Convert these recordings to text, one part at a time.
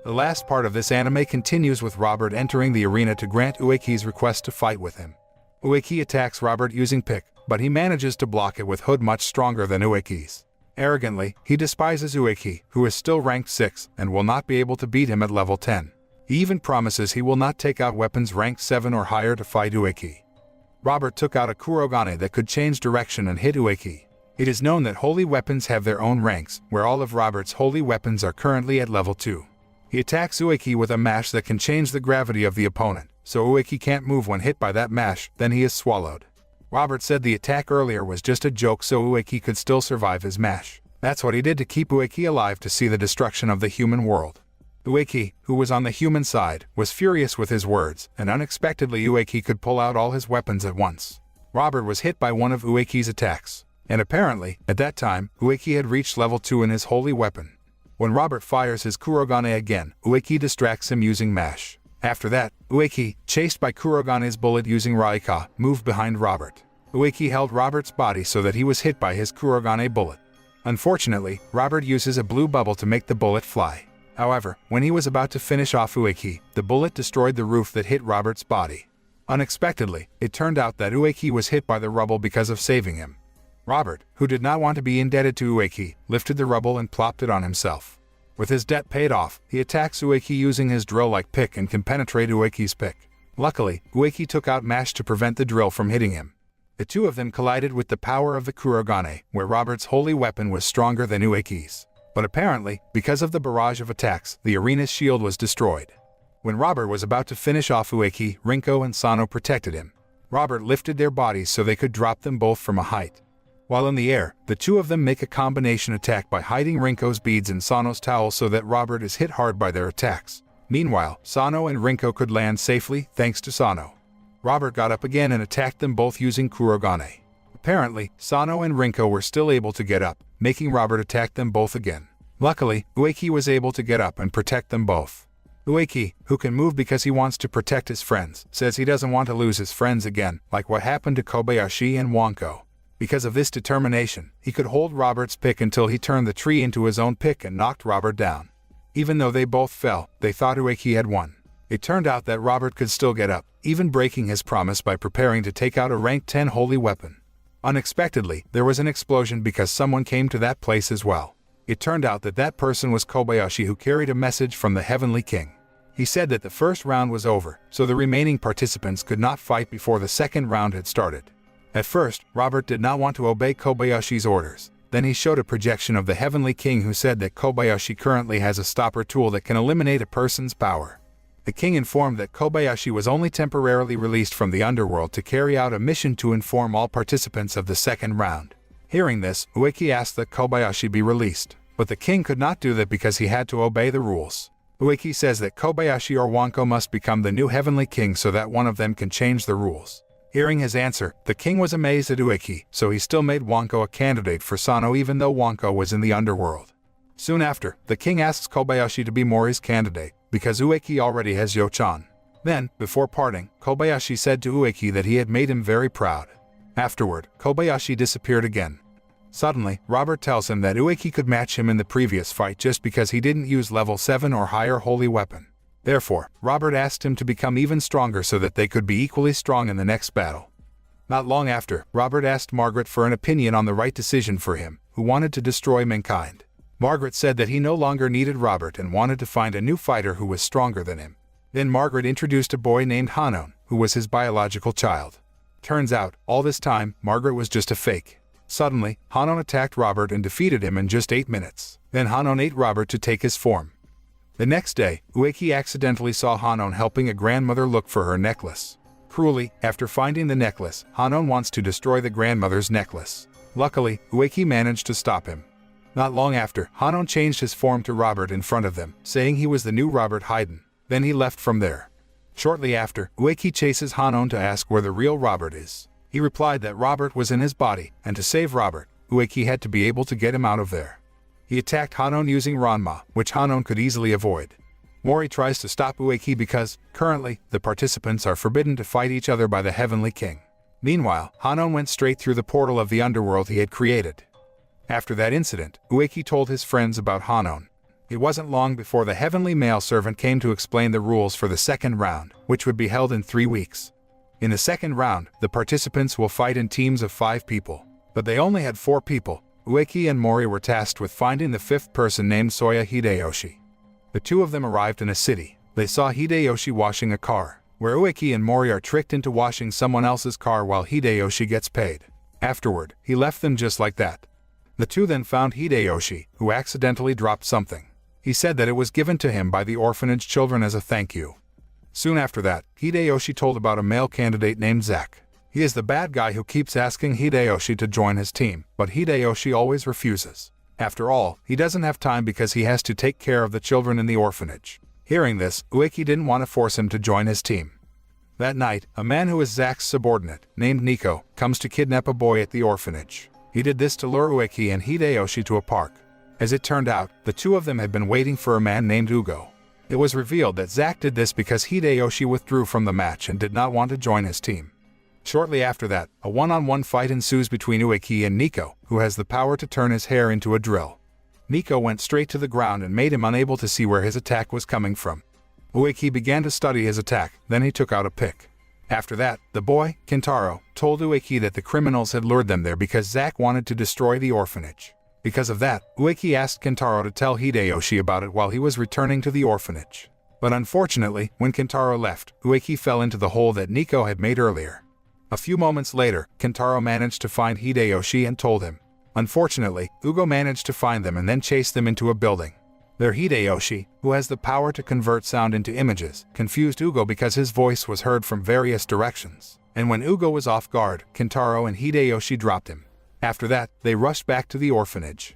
The last part of this anime continues with Robert entering the arena to grant Ueki's request to fight with him. Ueki attacks Robert using pick, but he manages to block it with hood much stronger than Ueki's. Arrogantly, he despises Ueki, who is still ranked 6 and will not be able to beat him at level 10. He even promises he will not take out weapons ranked 7 or higher to fight Ueki. Robert took out a kurogane that could change direction and hit Ueki. It is known that holy weapons have their own ranks, where all of Robert's holy weapons are currently at level 2. He attacks Ueki with a mash that can change the gravity of the opponent, so Ueki can't move when hit by that mash, then he is swallowed. Robert said the attack earlier was just a joke so Ueki could still survive his mash. That's what he did to keep Ueki alive to see the destruction of the human world. Ueki, who was on the human side, was furious with his words, and unexpectedly Ueki could pull out all his weapons at once. Robert was hit by one of Ueki's attacks, and apparently, at that time, Ueki had reached level 2 in his holy weapon. When Robert fires his kurogane again, Ueki distracts him using mash. After that, Ueki, chased by Kurogane's bullet using Raika, moved behind Robert. Ueki held Robert's body so that he was hit by his Kurogane bullet. Unfortunately, Robert uses a blue bubble to make the bullet fly. However, when he was about to finish off Ueki, the bullet destroyed the roof that hit Robert's body. Unexpectedly, it turned out that Ueki was hit by the rubble because of saving him. Robert, who did not want to be indebted to Ueki, lifted the rubble and plopped it on himself. With his debt paid off, he attacks Ueki using his drill-like pick and can penetrate Ueki's pick. Luckily, Ueki took out mash to prevent the drill from hitting him. The two of them collided with the power of the Kurogane, where Robert's holy weapon was stronger than Ueki's. But apparently, because of the barrage of attacks, the arena's shield was destroyed. When Robert was about to finish off Ueki, Rinko and Sano protected him. Robert lifted their bodies so they could drop them both from a height. While in the air, the two of them make a combination attack by hiding Rinko's beads in Sano's towel so that Robert is hit hard by their attacks. Meanwhile, Sano and Rinko could land safely thanks to Sano. Robert got up again and attacked them both using Kurogane. Apparently, Sano and Rinko were still able to get up, making Robert attack them both again. Luckily, Ueki was able to get up and protect them both. Ueki, who can move because he wants to protect his friends, says he doesn't want to lose his friends again, like what happened to Kobayashi and Wonko. Because of this determination, he could hold Robert's pick until he turned the tree into his own pick and knocked Robert down. Even though they both fell, they thought Ueki had won. It turned out that Robert could still get up, even breaking his promise by preparing to take out a rank 10 holy weapon. Unexpectedly, there was an explosion because someone came to that place as well. It turned out that that person was Kobayashi, who carried a message from the Heavenly King. He said that the first round was over, so the remaining participants could not fight before the second round had started. At first, Robert did not want to obey Kobayashi's orders. Then he showed a projection of the Heavenly King, who said that Kobayashi currently has a stopper tool that can eliminate a person's power. The king informed that Kobayashi was only temporarily released from the underworld to carry out a mission to inform all participants of the second round. Hearing this, Ueki asked that Kobayashi be released, but the king could not do that because he had to obey the rules. Ueki says that Kobayashi or Wonko must become the new Heavenly King so that one of them can change the rules. Hearing his answer, the king was amazed at Ueki, so he still made Wonko a candidate for Sano even though Wonko was in the underworld. Soon after, the king asks Kobayashi to be more his candidate, because Ueki already has Yo-chan. Then, before parting, Kobayashi said to Ueki that he had made him very proud. Afterward, Kobayashi disappeared again. Suddenly, Robert tells him that Ueki could match him in the previous fight just because he didn't use level 7 or higher holy weapon. Therefore, Robert asked him to become even stronger so that they could be equally strong in the next battle. Not long after, Robert asked Margaret for an opinion on the right decision for him, who wanted to destroy mankind. Margaret said that he no longer needed Robert and wanted to find a new fighter who was stronger than him. Then Margaret introduced a boy named Hanon, who was his biological child. Turns out, all this time, Margaret was just a fake. Suddenly, Hanon attacked Robert and defeated him in just 8 minutes. Then Hanon ate Robert to take his form. The next day, Ueki accidentally saw Hanon helping a grandmother look for her necklace. Cruelly, after finding the necklace, Hanon wants to destroy the grandmother's necklace. Luckily, Ueki managed to stop him. Not long after, Hanon changed his form to Robert in front of them, saying he was the new Robert Hayden. Then he left from there. Shortly after, Ueki chases Hanon to ask where the real Robert is. He replied that Robert was in his body, and to save Robert, Ueki had to be able to get him out of there. He attacked Hanon using Ranma, which Hanon could easily avoid. Mori tries to stop Ueki because, currently, the participants are forbidden to fight each other by the Heavenly King. Meanwhile, Hanon went straight through the portal of the underworld he had created. After that incident, Ueki told his friends about Hanon. It wasn't long before the heavenly male servant came to explain the rules for the second round, which would be held in 3 weeks. In the second round, the participants will fight in teams of 5 people. But they only had 4 people. Ueki and Mori were tasked with finding the 5th person named Soya Hideyoshi. The 2 of them arrived in a city. They saw Hideyoshi washing a car, where Ueki and Mori are tricked into washing someone else's car while Hideyoshi gets paid. Afterward, he left them just like that. The 2 then found Hideyoshi, who accidentally dropped something. He said that it was given to him by the orphanage children as a thank you. Soon after that, Hideyoshi told about a male candidate named Zack. He is the bad guy who keeps asking Hideyoshi to join his team, but Hideyoshi always refuses. After all, he doesn't have time because he has to take care of the children in the orphanage. Hearing this, Ueki didn't want to force him to join his team. That night, a man who is Zack's subordinate, named Nico, comes to kidnap a boy at the orphanage. He did this to lure Ueki and Hideyoshi to a park. As it turned out, the 2 of them had been waiting for a man named Ugo. It was revealed that Zack did this because Hideyoshi withdrew from the match and did not want to join his team. Shortly after that, a one-on-one fight ensues between Ueki and Nico, who has the power to turn his hair into a drill. Nico went straight to the ground and made him unable to see where his attack was coming from. Ueki began to study his attack, then he took out a pick. After that, the boy, Kentaro, told Ueki that the criminals had lured them there because Zack wanted to destroy the orphanage. Because of that, Ueki asked Kentaro to tell Hideyoshi about it while he was returning to the orphanage. But unfortunately, when Kentaro left, Ueki fell into the hole that Nico had made earlier. A few moments later, Kentaro managed to find Hideyoshi and told him. Unfortunately, Ugo managed to find them and then chased them into a building. There Hideyoshi, who has the power to convert sound into images, confused Ugo because his voice was heard from various directions. And when Ugo was off guard, Kentaro and Hideyoshi dropped him. After that, they rushed back to the orphanage.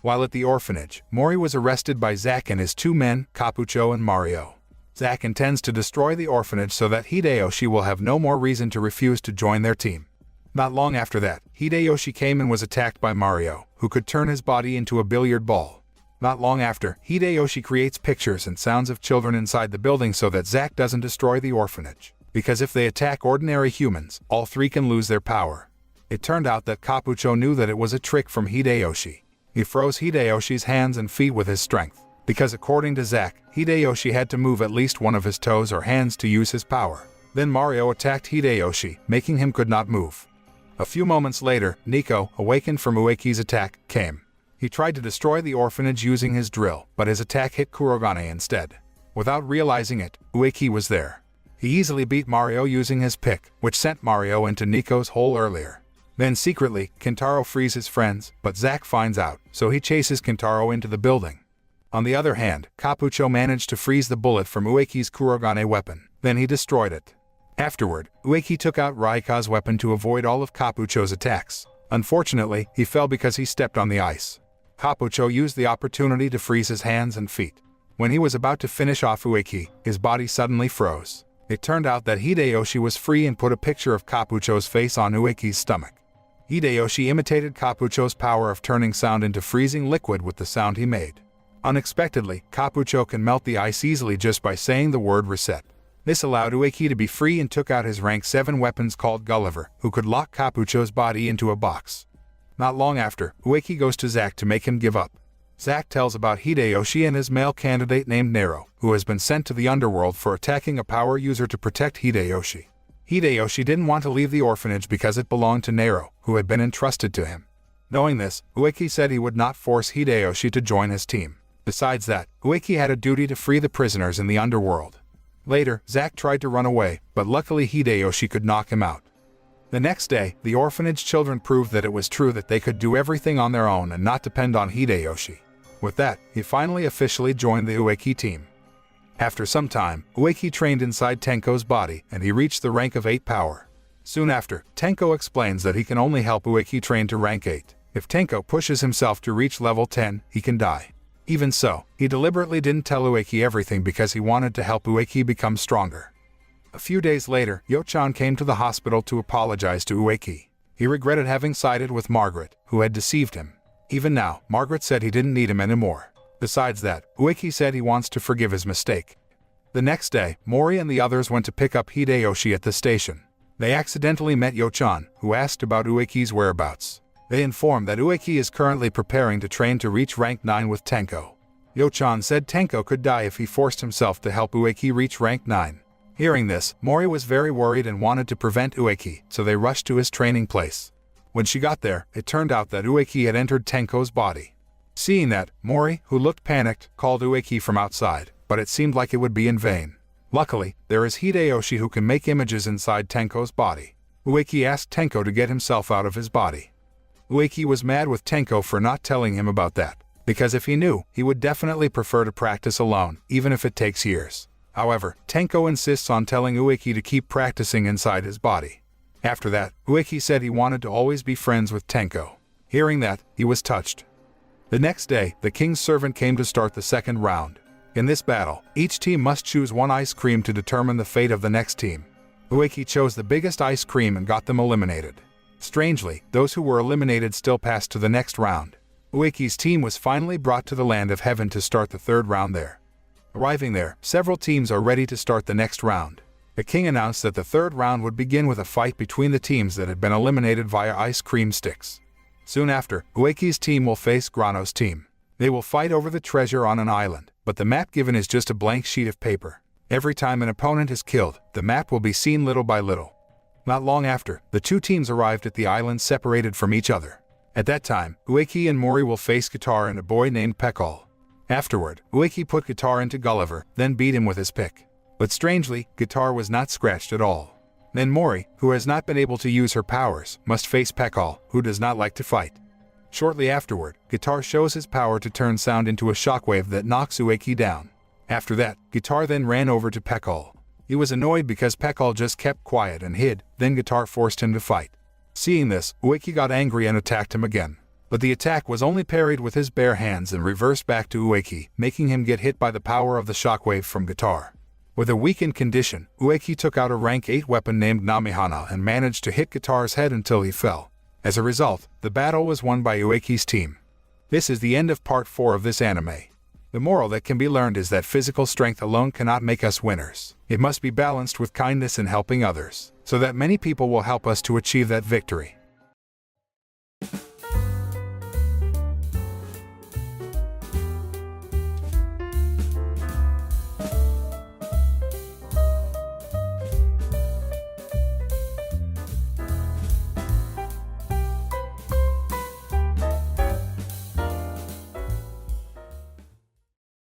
While at the orphanage, Mori was arrested by Zack and his 2 men, Capucho and Mario. Zack intends to destroy the orphanage so that Hideyoshi will have no more reason to refuse to join their team. Not long after that, Hideyoshi came and was attacked by Mario, who could turn his body into a billiard ball. Not long after, Hideyoshi creates pictures and sounds of children inside the building so that Zack doesn't destroy the orphanage. Because if they attack ordinary humans, all 3 can lose their power. It turned out that Capucho knew that it was a trick from Hideyoshi. He froze Hideyoshi's hands and feet with his strength, because according to Zack, Hideyoshi had to move at least one of his toes or hands to use his power. Then Mario attacked Hideyoshi, making him could not move. A few moments later, Nico, awakened from Ueki's attack, came. He tried to destroy the orphanage using his drill, but his attack hit Kurogane instead. Without realizing it, Ueki was there. He easily beat Mario using his pick, which sent Mario into Nico's hole earlier. Then secretly, Kentaro frees his friends, but Zack finds out, so he chases Kentaro into the building. On the other hand, Capucho managed to freeze the bullet from Ueki's Kurogane weapon, then he destroyed it. Afterward, Ueki took out Raika's weapon to avoid all of Capucho's attacks. Unfortunately, he fell because he stepped on the ice. Capucho used the opportunity to freeze his hands and feet. When he was about to finish off Ueki, his body suddenly froze. It turned out that Hideyoshi was free and put a picture of Capucho's face on Ueki's stomach. Hideyoshi imitated Capucho's power of turning sound into freezing liquid with the sound he made. Unexpectedly, Capucho can melt the ice easily just by saying the word reset. This allowed Ueki to be free and took out his rank 7 weapons called Gulliver, who could lock Capucho's body into a box. Not long after, Ueki goes to Zack to make him give up. Zack tells about Hideyoshi and his male candidate named Nero, who has been sent to the underworld for attacking a power user to protect Hideyoshi. Hideyoshi didn't want to leave the orphanage because it belonged to Nero, who had been entrusted to him. Knowing this, Ueki said he would not force Hideyoshi to join his team. Besides that, Ueki had a duty to free the prisoners in the underworld. Later, Zack tried to run away, but luckily Hideyoshi could knock him out. The next day, the orphanage children proved that it was true that they could do everything on their own and not depend on Hideyoshi. With that, he finally officially joined the Ueki team. After some time, Ueki trained inside Tenko's body, and he reached the rank of 8 power. Soon after, Tenko explains that he can only help Ueki train to rank 8. If Tenko pushes himself to reach level 10, he can die. Even so, he deliberately didn't tell Ueki everything because he wanted to help Ueki become stronger. A few days later, Yo-chan came to the hospital to apologize to Ueki. He regretted having sided with Margaret, who had deceived him. Even now, Margaret said he didn't need him anymore. Besides that, Ueki said he wants to forgive his mistake. The next day, Mori and the others went to pick up Hideyoshi at the station. They accidentally met Yo-chan, who asked about Ueki's whereabouts. They informed that Ueki is currently preparing to train to reach rank 9 with Tenko. Yo-chan said Tenko could die if he forced himself to help Ueki reach rank 9. Hearing this, Mori was very worried and wanted to prevent Ueki, so they rushed to his training place. When she got there, it turned out that Ueki had entered Tenko's body. Seeing that, Mori, who looked panicked, called Ueki from outside, but it seemed like it would be in vain. Luckily, there is Hideyoshi who can make images inside Tenko's body. Ueki asked Tenko to get himself out of his body. Ueki was mad with Tenko for not telling him about that, because if he knew, he would definitely prefer to practice alone, even if it takes years. However, Tenko insists on telling Ueki to keep practicing inside his body. After that, Ueki said he wanted to always be friends with Tenko. Hearing that, he was touched. The next day, the king's servant came to start the second round. In this battle, each team must choose one ice cream to determine the fate of the next team. Ueki chose the biggest ice cream and got them eliminated. Strangely, those who were eliminated still passed to the next round. Ueki's team was finally brought to the land of heaven to start the third round there. Arriving there, several teams are ready to start the next round. The king announced that the third round would begin with a fight between the teams that had been eliminated via ice cream sticks. Soon after, Ueki's team will face Grano's team. They will fight over the treasure on an island, but the map given is just a blank sheet of paper. Every time an opponent is killed, the map will be seen little by little. Not long after, the two teams arrived at the island separated from each other. At that time, Ueki and Mori will face Guitar and a boy named Pekal. Afterward, Ueki put Guitar into Gulliver, then beat him with his pick. But strangely, Guitar was not scratched at all. Then Mori, who has not been able to use her powers, must face Pekal, who does not like to fight. Shortly afterward, Guitar shows his power to turn sound into a shockwave that knocks Ueki down. After that, Guitar then ran over to Pekal. He was annoyed because Pekal just kept quiet and hid, then Guitar forced him to fight. Seeing this, Ueki got angry and attacked him again. But the attack was only parried with his bare hands and reversed back to Ueki, making him get hit by the power of the shockwave from Guitar. With a weakened condition, Ueki took out a rank 8 weapon named Namihana and managed to hit Guitar's head until he fell. As a result, the battle was won by Ueki's team. This is the end of part 4 of this anime. The moral that can be learned is that physical strength alone cannot make us winners. It must be balanced with kindness and helping others, so that many people will help us to achieve that victory.